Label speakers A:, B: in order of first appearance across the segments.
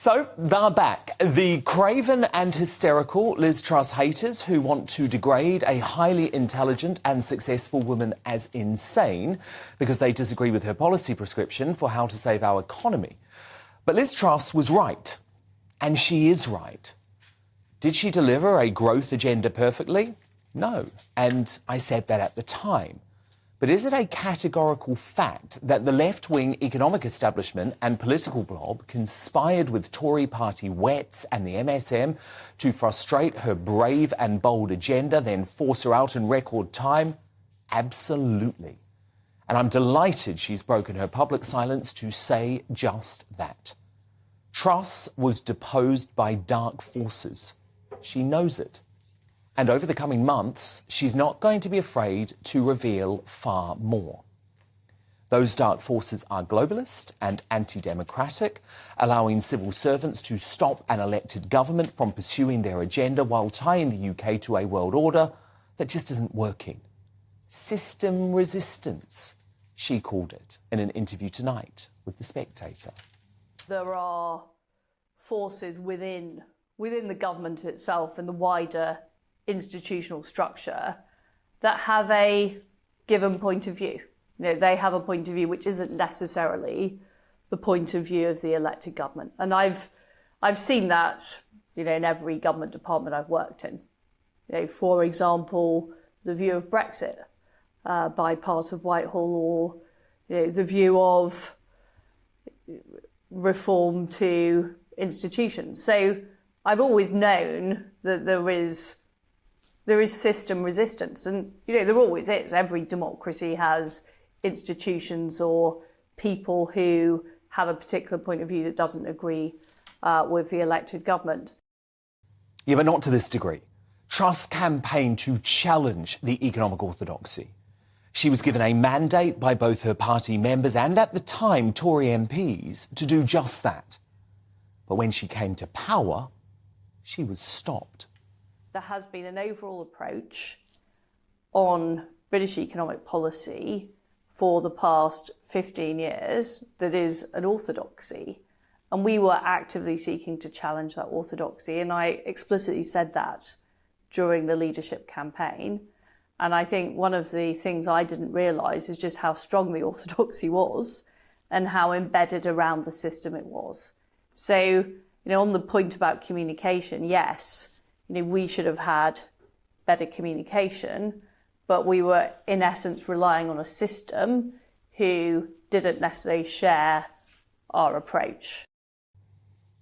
A: So, they're back. The craven and hysterical Liz Truss haters who want to degrade a highly intelligent and successful woman as insane because they disagree with her policy prescription for how to save our economy. But Liz Truss was right. And she is right. Did she deliver a growth agenda perfectly? No. And I said that at the time. But is it a categorical fact that the left-wing economic establishment and political blob conspired with Tory party wets and the MSM to frustrate her brave and bold agenda, then force her out in record time? Absolutely. And I'm delighted she's broken her public silence to say just that. Truss was deposed by dark forces. She knows it. And over the coming months, she's not going to be afraid to reveal far more. Those dark forces are globalist and anti-democratic, allowing civil servants to stop an elected government from pursuing their agenda while tying the UK to a world order that just isn't working. System resistance, she called it in an interview tonight with The Spectator.
B: There are forces within the government itself and the wider institutional structure that have a given point of view. You know, they have a point of view which isn't necessarily the point of view of the elected government. And I've seen that, you know, in every government department I've worked in. You know, for example, the view of Brexit by part of Whitehall, or you know, the view of reform to institutions. So I've always known that there is system resistance, and you know there always is. Every democracy has institutions or people who have a particular point of view that doesn't agree with the elected government.
A: Yeah, but not to this degree. Truss campaigned to challenge the economic orthodoxy. She was given a mandate by both her party members and, at the time, Tory MPs to do just that. But when she came to power, she was stopped.
B: There has been an overall approach on British economic policy for the past 15 years that is an orthodoxy. And we were actively seeking to challenge that orthodoxy. And I explicitly said that during the leadership campaign. And I think one of the things I didn't realise is just how strong the orthodoxy was and how embedded around the system it was. So, you know, on the point about communication, yes, you know, we should have had better communication, but we were in essence relying on a system who didn't necessarily share our approach.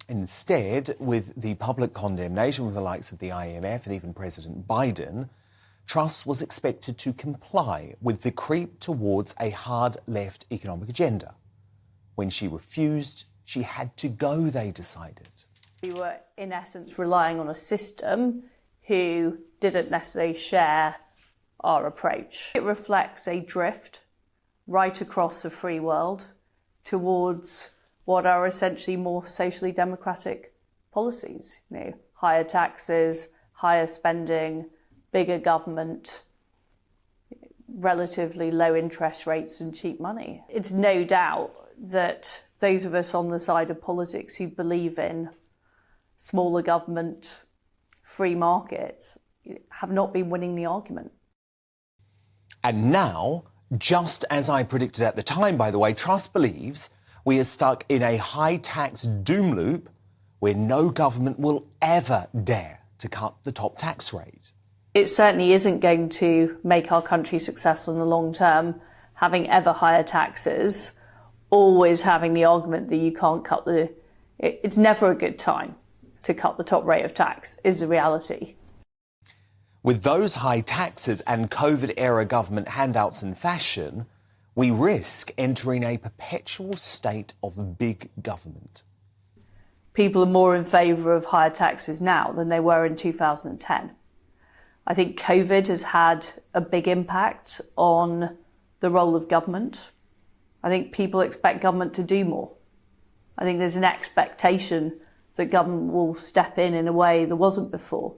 A: Instead, with the public condemnation from the likes of the IMF and even President Biden, Truss was expected to comply with the creep towards a hard left economic agenda. When she refused, she had to go, they decided.
B: We were in essence relying on a system who didn't necessarily share our approach. It reflects a drift right across the free world towards what are essentially more socially democratic policies. You know, higher taxes, higher spending, bigger government, relatively low interest rates and cheap money. It's no doubt that those of us on the side of politics who believe in smaller government, free markets, have not been winning the argument.
A: And now, just as I predicted at the time, by the way, Truss believes we are stuck in a high-tax doom loop where no government will ever dare to cut the top tax rate.
B: It certainly isn't going to make our country successful in the long term, having ever higher taxes, always having the argument that you can't cut it's never a good time to cut the top rate of tax, is the reality.
A: With those high taxes and COVID-era government handouts in fashion, we risk entering a perpetual state of big government.
B: People are more in favour of higher taxes now than they were in 2010. I think COVID has had a big impact on the role of government. I think people expect government to do more. I think there's an expectation that government will step in a way there wasn't before.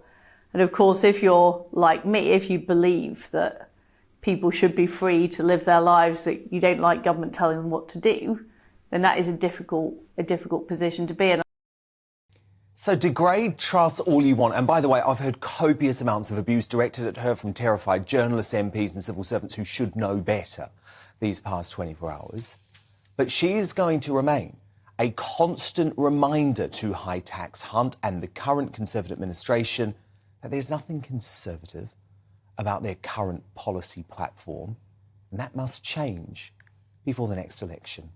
B: And of course, if you're like me, if you believe that people should be free to live their lives, that you don't like government telling them what to do, then that is a difficult position to be in.
A: So degrade Truss all you want. And by the way, I've heard copious amounts of abuse directed at her from terrified journalists, MPs and civil servants who should know better these past 24 hours. But she is going to remain a constant reminder to High Tax Hunt and the current Conservative administration that there's nothing conservative about their current policy platform. And that must change before the next election.